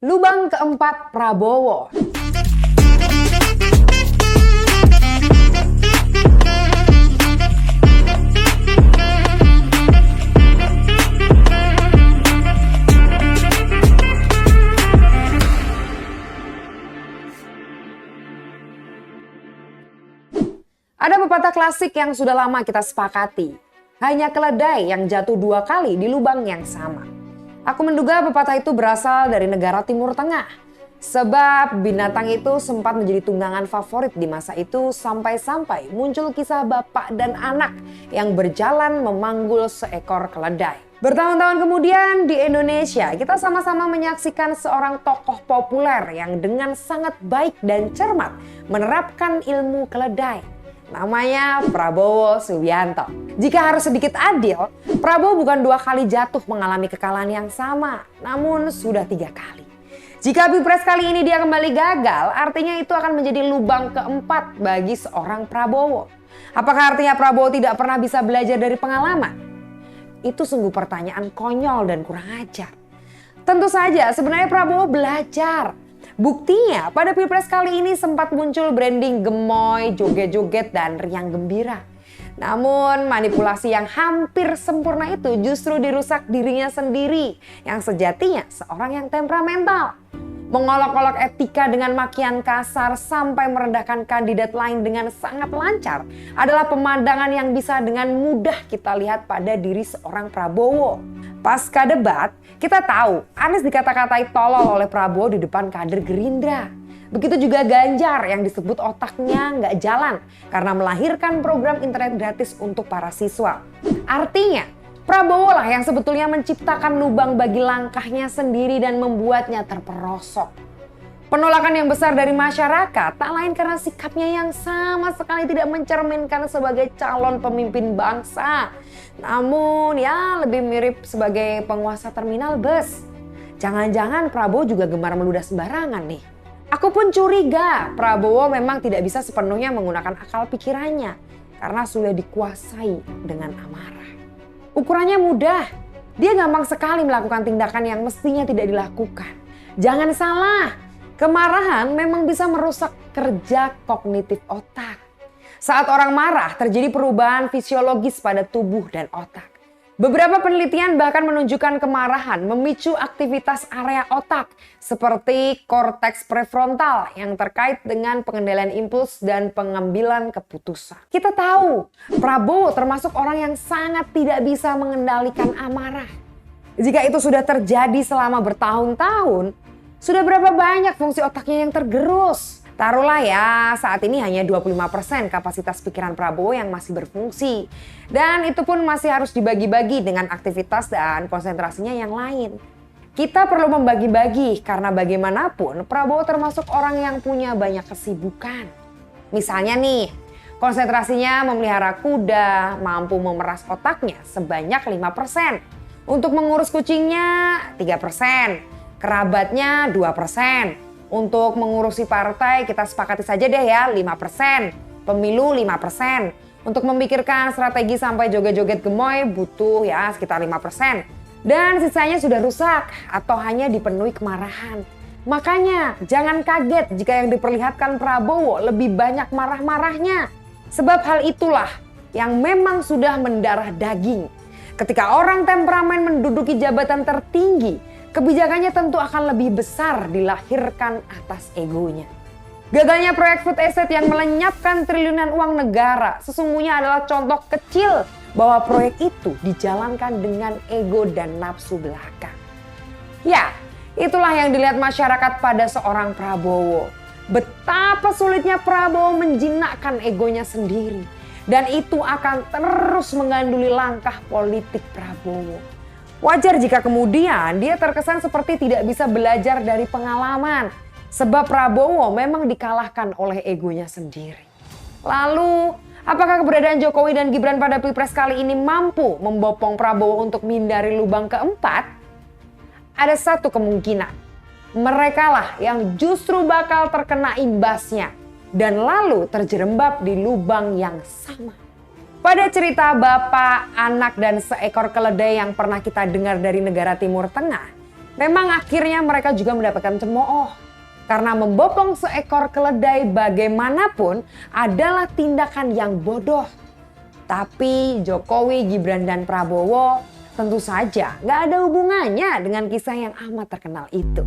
Lubang keempat Prabowo. Ada pepatah klasik yang sudah lama kita sepakati. Hanya keledai yang jatuh 2 kali di lubang yang sama. Aku menduga pepatah itu berasal dari negara Timur Tengah. Sebab binatang itu sempat menjadi tunggangan favorit di masa itu sampai-sampai muncul kisah bapak dan anak yang berjalan memanggul seekor keledai. Bertahun-tahun kemudian di Indonesia kita sama-sama menyaksikan seorang tokoh populer yang dengan sangat baik dan cermat menerapkan ilmu keledai. Namanya Prabowo Subianto. Jika harus sedikit adil, Prabowo bukan 2 kali jatuh mengalami kekalahan yang sama, namun sudah 3 kali. Jika Pilpres kali ini dia kembali gagal, artinya itu akan menjadi lubang keempat bagi seorang Prabowo. Apakah artinya Prabowo tidak pernah bisa belajar dari pengalaman? Itu sungguh pertanyaan konyol dan kurang ajar. Tentu saja sebenarnya Prabowo belajar. Buktinya pada Pilpres kali ini sempat muncul branding gemoy, joget-joget dan riang gembira. Namun manipulasi yang hampir sempurna itu justru dirusak dirinya sendiri yang sejatinya seorang yang temperamental. Mengolok-olok etika dengan makian kasar sampai merendahkan kandidat lain dengan sangat lancar adalah pemandangan yang bisa dengan mudah kita lihat pada diri seorang Prabowo. Pasca debat, kita tahu Anies dikata-katai tolol oleh Prabowo di depan kader Gerindra. Begitu juga Ganjar yang disebut otaknya nggak jalan karena melahirkan program internet gratis untuk para siswa. Artinya, Prabowo lah yang sebetulnya menciptakan lubang bagi langkahnya sendiri dan membuatnya terperosok. Penolakan yang besar dari masyarakat tak lain karena sikapnya yang sama sekali tidak mencerminkan sebagai calon pemimpin bangsa. Namun ya lebih mirip sebagai penguasa terminal bus. Jangan-jangan Prabowo juga gemar meludah sembarangan nih. Aku pun curiga Prabowo memang tidak bisa sepenuhnya menggunakan akal pikirannya karena sudah dikuasai dengan amarah. Ukurannya mudah, dia gampang sekali melakukan tindakan yang mestinya tidak dilakukan. Jangan salah. Kemarahan memang bisa merusak kerja kognitif otak. Saat orang marah terjadi perubahan fisiologis pada tubuh dan otak. Beberapa penelitian bahkan menunjukkan kemarahan memicu aktivitas area otak seperti korteks prefrontal yang terkait dengan pengendalian impuls dan pengambilan keputusan. Kita tahu Prabowo termasuk orang yang sangat tidak bisa mengendalikan amarah. Jika itu sudah terjadi selama bertahun-tahun, sudah berapa banyak fungsi otaknya yang tergerus? Taruhlah ya saat ini hanya 25% kapasitas pikiran Prabowo yang masih berfungsi. Dan itu pun masih harus dibagi-bagi dengan aktivitas dan konsentrasinya yang lain. Kita perlu membagi-bagi karena bagaimanapun Prabowo termasuk orang yang punya banyak kesibukan. Misalnya nih, konsentrasinya memelihara kuda, mampu memeras otaknya sebanyak 5%. Untuk mengurus kucingnya 3%. Kerabatnya 2%. Untuk mengurusi partai kita sepakati saja deh ya 5%. Pemilu 5%. Untuk memikirkan strategi sampai joget-joget gemoy butuh ya sekitar 5%. Dan sisanya sudah rusak atau hanya dipenuhi kemarahan. Makanya jangan kaget jika yang diperlihatkan Prabowo lebih banyak marah-marahnya. Sebab hal itulah yang memang sudah mendarah daging. Ketika orang temperamen menduduki jabatan tertinggi, kebijakannya tentu akan lebih besar dilahirkan atas egonya. Gagalnya proyek food estate yang melenyapkan triliunan uang negara sesungguhnya adalah contoh kecil bahwa proyek itu dijalankan dengan ego dan nafsu belaka. Ya, itulah yang dilihat masyarakat pada seorang Prabowo. Betapa sulitnya Prabowo menjinakkan egonya sendiri. Dan itu akan terus mengganduli langkah politik Prabowo. Wajar jika kemudian dia terkesan seperti tidak bisa belajar dari pengalaman. Sebab Prabowo memang dikalahkan oleh egonya sendiri. Lalu, apakah keberadaan Jokowi dan Gibran pada Pilpres kali ini mampu membopong Prabowo untuk menghindari lubang keempat? Ada satu kemungkinan. Merekalah yang justru bakal terkena imbasnya dan lalu terjerembab di lubang yang sama. Pada cerita bapak, anak, dan seekor keledai yang pernah kita dengar dari negara Timur Tengah, Memang akhirnya mereka juga mendapatkan cemooh. Karena membopong seekor keledai bagaimanapun adalah tindakan yang bodoh. Tapi Jokowi, Gibran, dan Prabowo tentu saja gak ada hubungannya dengan kisah yang amat terkenal itu.